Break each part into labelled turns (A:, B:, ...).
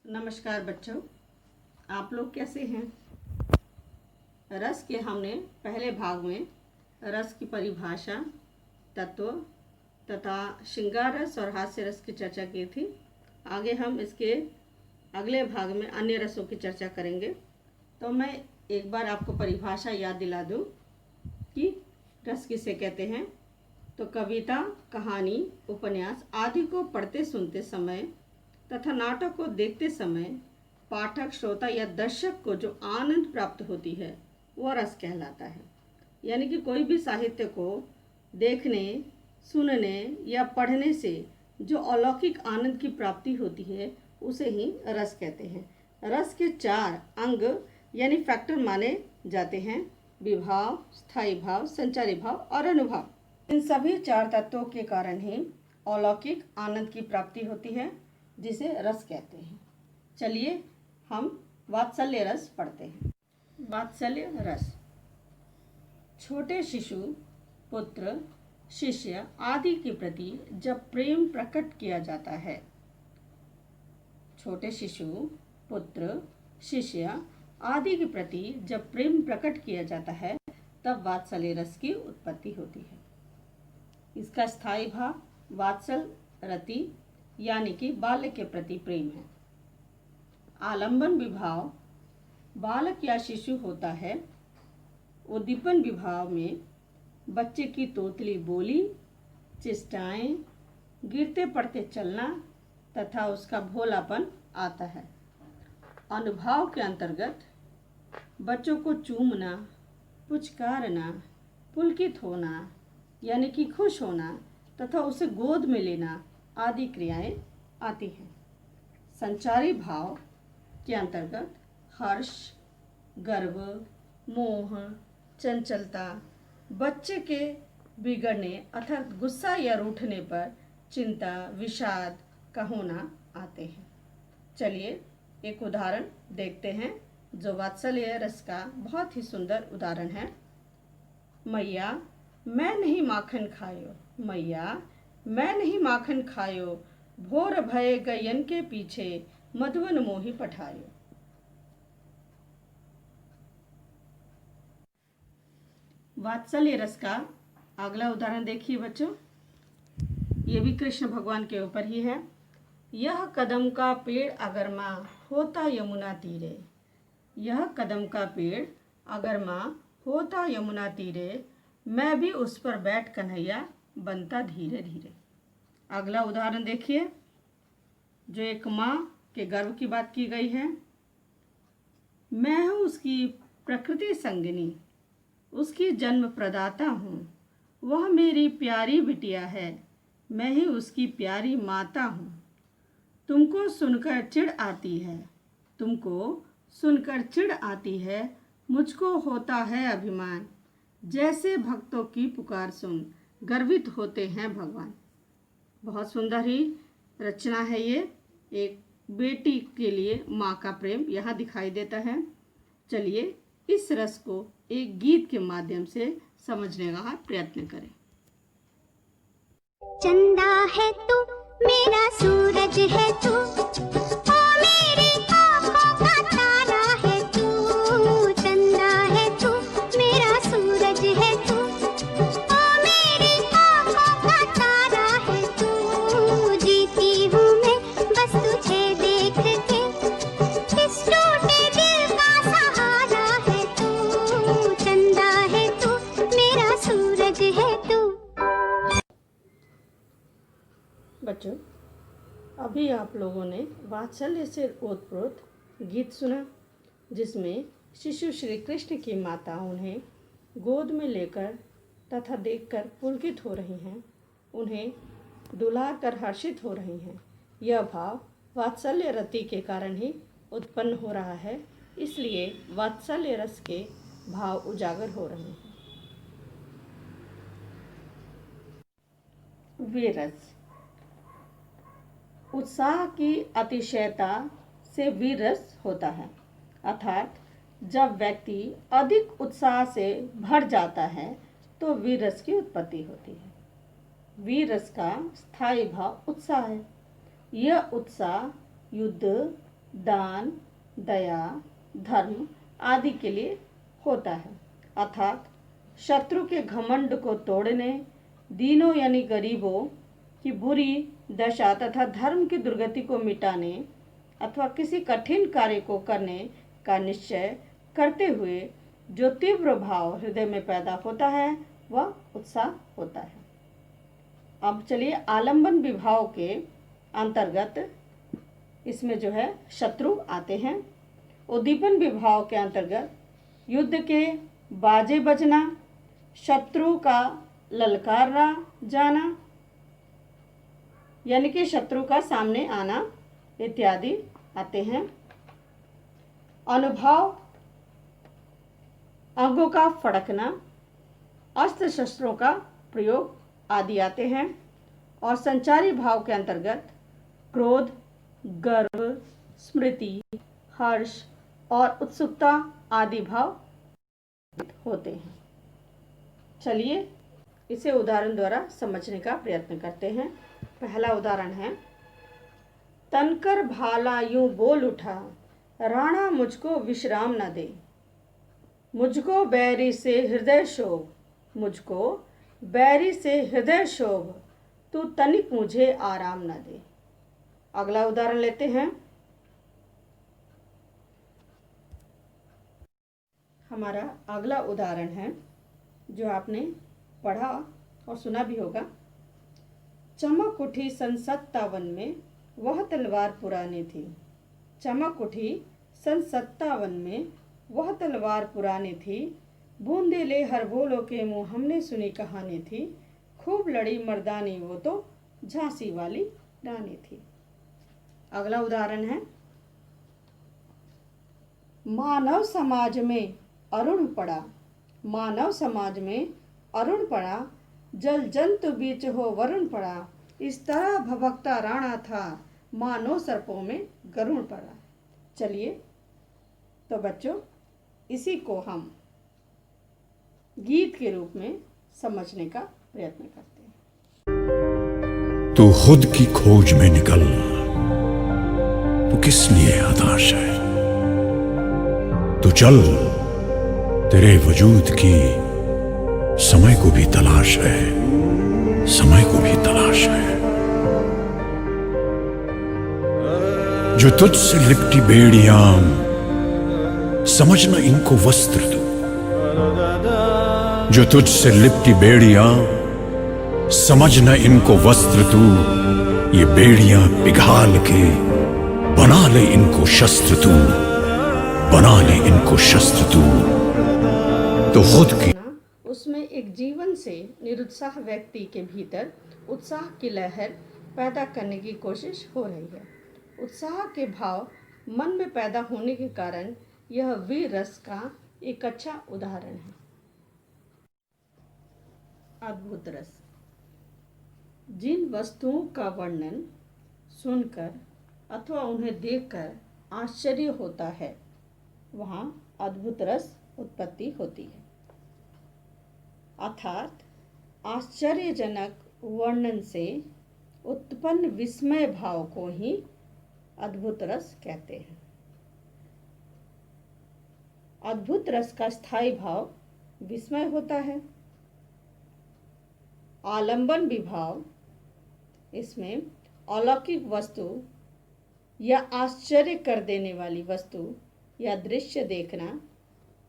A: नमस्कार बच्चों, आप लोग कैसे हैं। रस के हमने पहले भाग में रस की परिभाषा, तत्व तथा श्रृंगार रस और हास्य रस की चर्चा की थी। आगे हम इसके अगले भाग में अन्य रसों की चर्चा करेंगे। तो मैं एक बार आपको परिभाषा याद दिला दूं कि रस किसे कहते हैं। तो कविता, कहानी, उपन्यास आदि को पढ़ते सुनते समय तथा नाटक को देखते समय पाठक, श्रोता या दर्शक को जो आनंद प्राप्त होती है वह रस कहलाता है। यानी कि कोई भी साहित्य को देखने, सुनने या पढ़ने से जो अलौकिक आनंद की प्राप्ति होती है उसे ही रस कहते हैं। रस के 4 अंग यानी फैक्टर माने जाते हैं: विभाव, स्थायी भाव, संचारी भाव और अनुभाव। इन सभी 4 तत्वों के कारण ही अलौकिक आनंद की प्राप्ति होती है, जिसे रस कहते हैं। चलिए हम वात्सल्य रस पढ़ते हैं। वात्सल्य रस छोटे शिशु, पुत्र, शिष्य आदि के प्रति जब प्रेम प्रकट किया जाता है। छोटे शिशु, पुत्र, शिष्य आदि के प्रति जब प्रेम प्रकट किया जाता है तब वात्सल्य रस की उत्पत्ति होती है। इसका स्थायी भाव वात्सल रति यानी कि बालक के प्रति प्रेम है। आलंबन विभाव बालक या शिशु होता है। उद्दीपन विभाव में बच्चे की तोतली बोली, चेष्टाएं, गिरते पड़ते चलना तथा उसका भोलापन आता है। अनुभाव के अंतर्गत बच्चों को चूमना, पुचकारना, पुलकित होना यानी कि खुश होना तथा उसे गोद में लेना आदि क्रियाएं आती हैं। संचारी भाव के अंतर्गत हर्ष, गर्व, मोह, चंचलता, बच्चे के बिगड़ने अर्थात गुस्सा या रूठने पर चिंता, विषाद का होना आते हैं। चलिए एक उदाहरण देखते हैं जो वात्सल्य रस का बहुत ही सुंदर उदाहरण है। मैया मैं नहीं माखन खायो, मैया मैं नहीं माखन खायो, भोर भये गयन के पीछे मधुवन मोहि पठायो। वात्सल्य रस का अगला उदाहरण देखिए बच्चों, ये भी कृष्ण भगवान के ऊपर ही है। यह कदम का पेड़ अगर माँ होता यमुना तीरे, यह कदम का पेड़ अगर माँ होता यमुना तीरे, मैं भी उस पर बैठ कन्हैया बनता धीरे धीरे। अगला उदाहरण देखिए जो एक माँ के गर्व की बात की गई है। मैं हूँ उसकी प्रकृति संगिनी, उसकी जन्म प्रदाता हूँ, वह मेरी प्यारी बिटिया है, मैं ही उसकी प्यारी माता हूँ। तुमको सुनकर चिढ़ आती है, तुमको सुनकर चिढ़ आती है, मुझको होता है अभिमान, जैसे भक्तों की पुकार सुन गर्वित होते हैं भगवान। बहुत सुंदर ही रचना है ये। एक बेटी के लिए माँ का प्रेम यहाँ दिखाई देता है। चलिए इस रस को एक गीत के माध्यम से समझने का प्रयत्न करें।
B: चंदा है तू, मेरा सूरज है तू, ओ मेरी आँखों का तारा है तू। चंदा है तू, मेरा सूरज है तू, ओ मेरी आँखों का तारा है तू। जीती हूँ मैं बस तुझे देख के, इस टूटे दिल का सहारा है तू। चंदा है तू, मेरा सूरज है तू।
A: बच्चों अभी आप लोगों ने वात्सल्य से ओतप्रोत गीत सुना, जिसमें शिशु श्री कृष्ण की माता उन्हें गोद में लेकर तथा देखकर पुलकित हो रही हैं, उन्हें दुलाकर हर्षित हो रही हैं। यह भाव वात्सल्य रति के कारण ही उत्पन्न हो रहा है, इसलिए वात्सल्य रस के भाव उजागर हो रहे हैं। वीररस उत्साह की अतिशयता से वीररस होता है, अर्थात जब व्यक्ति अधिक उत्साह से भर जाता है तो वीररस की उत्पत्ति होती है। वीररस का स्थायी भाव उत्साह है। यह उत्साह युद्ध, दान, दया, धर्म आदि के लिए होता है। अर्थात शत्रु के घमंड को तोड़ने, दीनों यानी गरीबों की बुरी दशा तथा धर्म की दुर्गति को मिटाने अथवा किसी कठिन कार्य को करने का निश्चय करते हुए जो तीव्र भाव हृदय में पैदा होता है वह उत्साह होता है। अब चलिए आलंबन विभाव के अंतर्गत इसमें जो है शत्रु आते हैं। उद्दीपन विभाव के अंतर्गत युद्ध के बाजे बजना, शत्रु का ललकारा जाना यानी कि शत्रु का सामने आना इत्यादि आते हैं। अनुभाव अंगों का फड़कना, अस्त्र शस्त्रों का प्रयोग आदि आते हैं। और संचारी भाव के अंतर्गत क्रोध, गर्व, स्मृति, हर्ष और उत्सुकता आदि भाव होते हैं। चलिए इसे उदाहरण द्वारा समझने का प्रयत्न करते हैं। पहला उदाहरण है, तनकर भाला यूं बोल उठा, राणा मुझको विश्राम न दे। मुझको बैरी से हृदय शोभ, मुझको बैरी से हृदय शोभ, तू तनिक मुझे आराम न दे। अगला उदाहरण लेते हैं। हमारा अगला उदाहरण है जो आपने पढ़ा और सुना भी होगा। चमक उठी सन 57 में वह तलवार पुरानी थी। चमक उठी सन 57 में वह तलवार पुरानी थी। बूंदे ले हर बोलो के मुँह हमने सुनी कहानी थी। खूब लड़ी मर्दानी वो तो झांसी वाली रानी थी। अगला उदाहरण है, मानव समाज में अरुण पड़ा, मानव समाज में अरुण पड़ा, जल जंतु बीच हो वरुण पड़ा। इस तरह भभकता राणा था, मानो सर्पों में गरुण पड़ा। चलिए तो बच्चों इसी को हम गीत के रूप में समझने का प्रयत्न करते हैं।
C: तू खुद की खोज में निकल, तू किस लिए हताश है। तू चल, तेरे वजूद की समय को भी तलाश है, समय को भी तलाश है। जो तुझसे लिपटी बेड़ियां, समझना इनको वस्त्र तू। जो तुझसे लिपटी बेड़ियां, समझना इनको वस्त्र तू। ये बेड़ियां पिघाल के बना ले इनको शस्त्र तू, बना ले इनको शस्त्र तू। तो खुद की
A: उसमें एक जीवन से निरुत्साह व्यक्ति के भीतर उत्साह की लहर पैदा करने की कोशिश हो रही है। उत्साह के भाव मन में पैदा होने के कारण यह वीर रस का एक अच्छा उदाहरण है। अद्भुत रस, जिन वस्तुओं का वर्णन सुनकर अथवा उन्हें देखकर आश्चर्य होता है वहाँ अद्भुत रस उत्पत्ति होती है। अर्थात आश्चर्यजनक वर्णन से उत्पन्न विस्मय भाव को ही अद्भुत रस कहते हैं। अद्भुत रस का स्थायी भाव विस्मय होता है। आलंबन विभाव, इसमें अलौकिक वस्तु या आश्चर्य कर देने वाली वस्तु या दृश्य देखना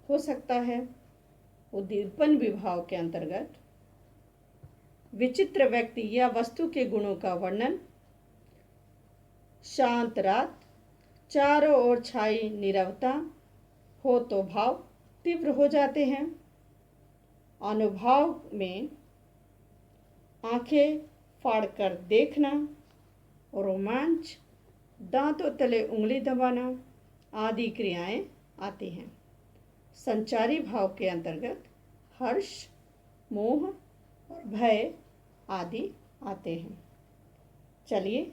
A: हो सकता है। उद्दीपन विभाव के अंतर्गत विचित्र व्यक्ति या वस्तु के गुणों का वर्णन, शांत रात, चारों ओर छाई नीरवता हो तो भाव तीव्र हो जाते हैं। अनुभव में आंखें फाड़कर देखना, रोमांच, दांतों तले उंगली दबाना आदि क्रियाएं आती हैं। संचारी भाव के अंतर्गत हर्ष, मोह और भय आदि आते हैं। चलिए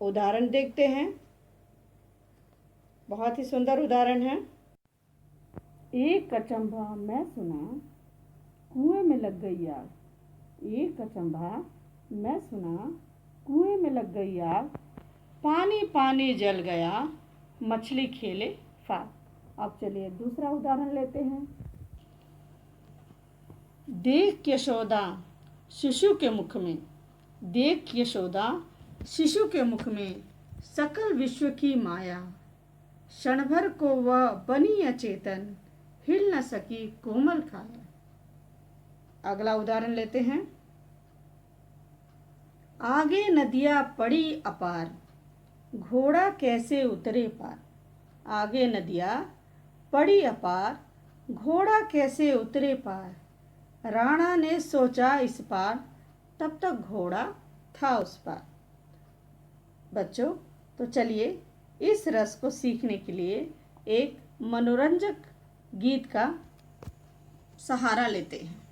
A: उदाहरण देखते हैं। बहुत ही सुंदर उदाहरण है। एक अचंभा मैं सुना, कुएं में लग गई आग। एक अचंभा मैं सुना, कुएं में लग गई आग। पानी पानी जल गया, मछली खेले फार। अब चलिए दूसरा उदाहरण लेते हैं। देख यशोदा शिशु के मुख में, देख यशोदा शिशु के मुख में सकल विश्व की माया, क्षण भर को वह बनी अचेतन, हिल न सकी कोमल काया। अगला उदाहरण लेते हैं। आगे नदियां पड़ी अपार, घोड़ा कैसे उतरे पार। आगे नदियां पड़ी अपार, घोड़ा कैसे उतरे पार। राणा ने सोचा इस पार, तब तक घोड़ा था उस पार। बच्चों, तो चलिए इस रस को सीखने के लिए एक मनोरंजक गीत का सहारा लेते हैं।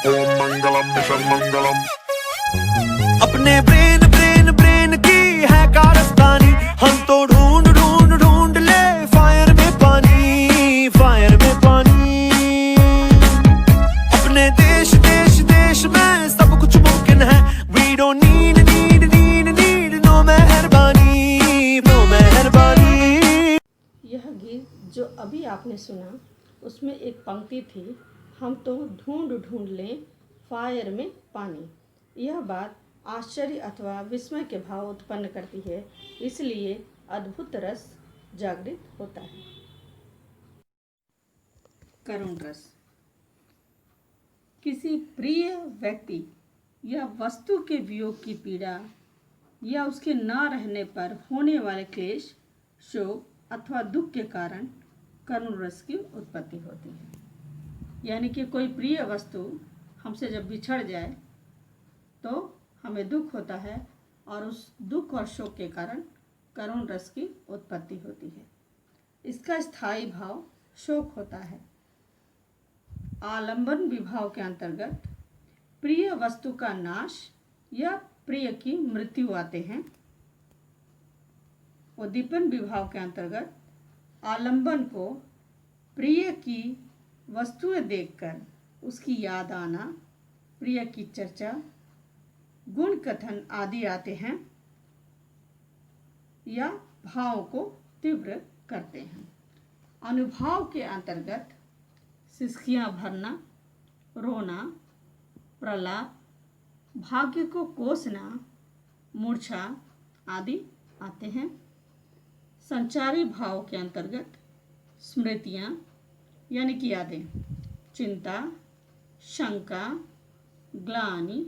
D: ओम मंगलम मंगलम। अपने ब्रेन ब्रेन ब्रेन की है कारस्तानी, हम तो ढूंढ ढूंढ ढूंढ ले फायर में पानी, फायर में पानी। अपने देश देश देश में सब कुछ मुमकिन है। We don't need need need need no मेहरबानी, नो मेहरबानी।
A: यह गीत जो अभी आपने सुना उसमें एक पंक्ति थी, हम तो ढूंढ ढूंढ लें फायर में पानी। यह बात आश्चर्य अथवा विस्मय के भाव उत्पन्न करती है, इसलिए अद्भुत रस जागृत होता है। करुण रस किसी प्रिय व्यक्ति या वस्तु के वियोग की पीड़ा या उसके न रहने पर होने वाले क्लेश, शोक अथवा दुख के कारण करुण रस की उत्पत्ति होती है। यानी कि कोई प्रिय वस्तु हमसे जब बिछड़ जाए तो हमें दुख होता है और उस दुख और शोक के कारण करुण रस की उत्पत्ति होती है। इसका स्थायी भाव शोक होता है। आलंबन विभाव के अंतर्गत प्रिय वस्तु का नाश या प्रिय की मृत्यु आते हैं। उद्दीपन विभाव के अंतर्गत आलंबन को प्रिय की वस्तुएं देखकर उसकी याद आना, प्रिय की चर्चा, गुण कथन आदि आते हैं या भाव को तीव्र करते हैं। अनुभाव के अंतर्गत सिसकियां भरना, रोना, प्रलाप, भाग्य को कोसना, मूर्छा आदि आते हैं। संचारी भाव के अंतर्गत स्मृतियां यानी कि यादें, चिंता, शंका, ग्लानि,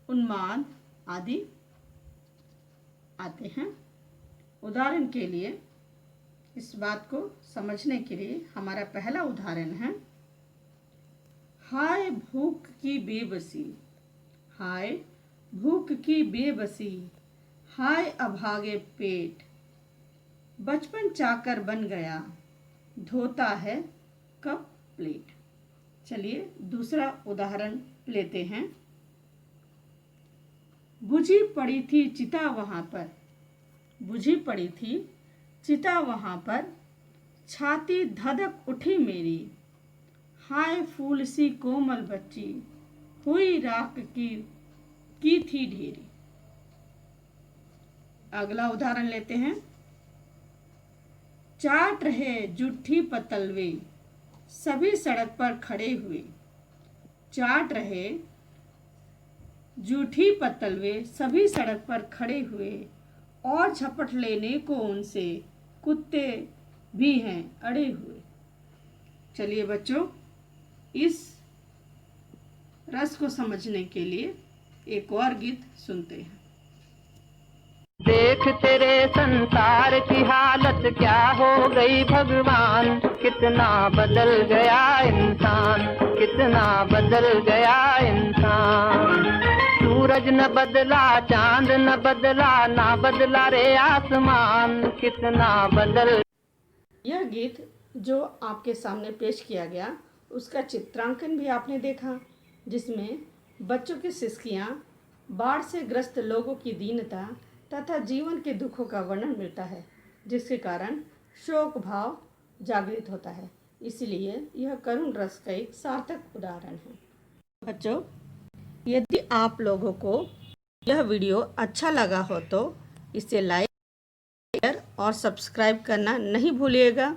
A: उन्माद आदि आते हैं। उदाहरण के लिए इस बात को समझने के लिए हमारा पहला उदाहरण है, हाय भूख की बेबसी, हाय भूख की बेबसी, हाय अभागे पेट, बचपन चाकर बन गया, धोता है कप प्लेट। चलिए दूसरा उदाहरण लेते हैं। बुझी पड़ी थी चिता वहां पर, बुझी पड़ी थी चिता वहां पर, छाती धधक उठी मेरी, हाय फूल सी कोमल बच्ची, हुई राख की थी ढेरी। अगला उदाहरण लेते हैं। चाट रहे जूठी पतलवे, सभी सड़क पर खड़े हुए, चाट रहे जूठी पतलवे सभी सड़क पर खड़े हुए, और झपट लेने को उनसे कुत्ते भी हैं अड़े हुए। चलिए बच्चों, इस रस को समझने के लिए एक और गीत सुनते हैं।
E: देख तेरे संसार की हालत क्या हो गई भगवान, कितना बदल गया इंसान, कितना बदल गया इंसान। सूरज न बदला, चांद न बदला, ना बदला रे आसमान, कितना बदल।
A: यह गीत जो आपके सामने पेश किया गया उसका चित्रांकन भी आपने देखा, जिसमें बच्चों की सिसकियां, बाढ़ से ग्रस्त लोगों की दीनता तथा जीवन के दुखों का वर्णन मिलता है, जिसके कारण शोक भाव जागृत होता है। इसलिए यह करुण रस का एक सार्थक उदाहरण है। बच्चों, यदि आप लोगों को यह वीडियो अच्छा लगा हो तो इसे लाइक और सब्सक्राइब करना नहीं भूलिएगा।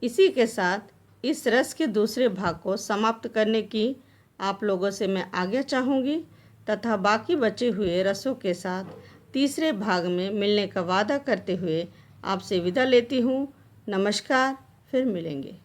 A: इसी के साथ इस रस के दूसरे भाग को समाप्त करने की आप लोगों से मैं आज्ञा चाहूँगी तथा बाकी बचे हुए रसों के साथ तीसरे भाग में मिलने का वादा करते हुए आपसे विदा लेती हूँ। नमस्कार, फिर मिलेंगे।